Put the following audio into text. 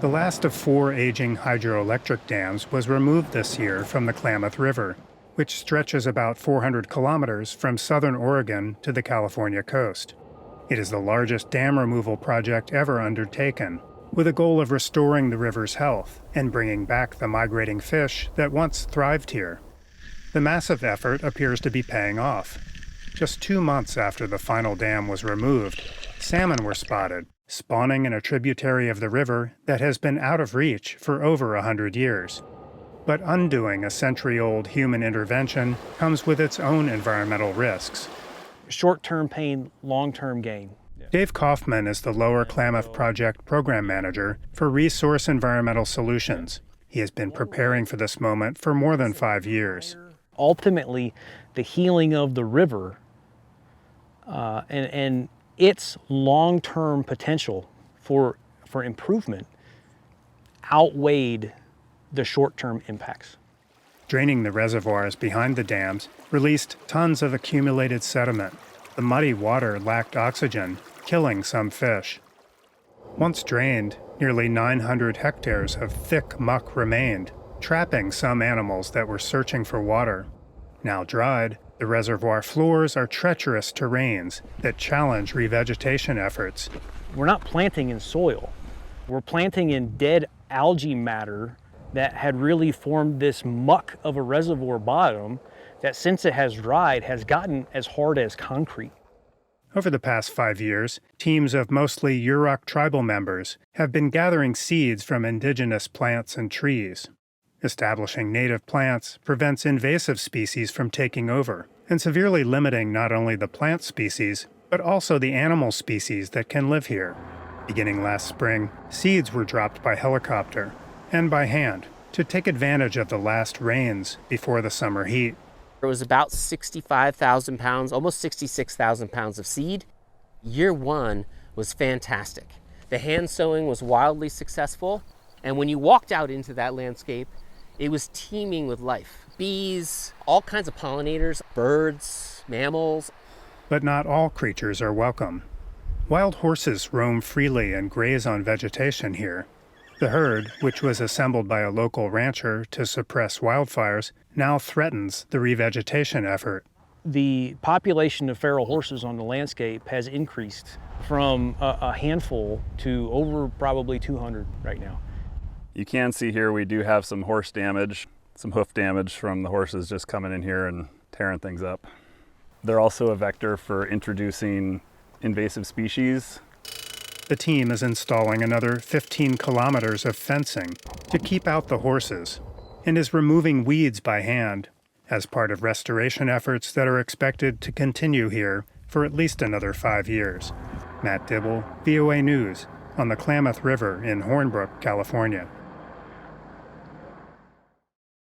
The last of 4 aging hydroelectric dams was removed this year from the Klamath River, which stretches about 400 kilometers from southern Oregon to the California coast. It is the largest dam removal project ever undertaken, with a goal of restoring the river's health and bringing back the migrating fish that once thrived here. The massive effort appears to be paying off. Just 2 months after the final dam was removed, salmon were spotted, spawning in a tributary of the river that has been out of reach for over 100 years. But undoing a century-old human intervention comes with its own environmental risks. Short-term pain, long-term gain. Dave Kaufman is the Lower Klamath Project Program Manager for Resource Environmental Solutions. He has been preparing for this moment for more than 5 years. Ultimately, the healing of the river and its long-term potential for improvement outweighed the short-term impacts. Draining the reservoirs behind the dams released tons of accumulated sediment. The muddy water lacked oxygen, killing some fish. Once drained, nearly 900 hectares of thick muck remained, trapping some animals that were searching for water. Now dried, the reservoir floors are treacherous terrains that challenge revegetation efforts. We're not planting in soil. We're planting in dead algae matter that had really formed this muck of a reservoir bottom that, since it has dried, has gotten as hard as concrete. Over the past 5 years, teams of mostly Yurok tribal members have been gathering seeds from indigenous plants and trees. Establishing native plants prevents invasive species from taking over and severely limiting not only the plant species, but also the animal species that can live here. Beginning last spring, seeds were dropped by helicopter and by hand to take advantage of the last rains before the summer heat. It was about 65,000 pounds, almost 66,000 pounds of seed. Year 1 was fantastic. The hand sowing was wildly successful, and when you walked out into that landscape, it was teeming with life. Bees, all kinds of pollinators, birds, mammals. But not all creatures are welcome. Wild horses roam freely and graze on vegetation here. The herd, which was assembled by a local rancher to suppress wildfires, now threatens the revegetation effort. The population of feral horses on the landscape has increased from a handful to over probably 200 right now. You can see here we do have some horse damage, some hoof damage from the horses just coming in here and tearing things up. They're also a vector for introducing invasive species. The team is installing another 15 kilometers of fencing to keep out the horses and is removing weeds by hand as part of restoration efforts that are expected to continue here for at least another 5 years. Matt Dibble, VOA News, on the Klamath River in Hornbrook, California.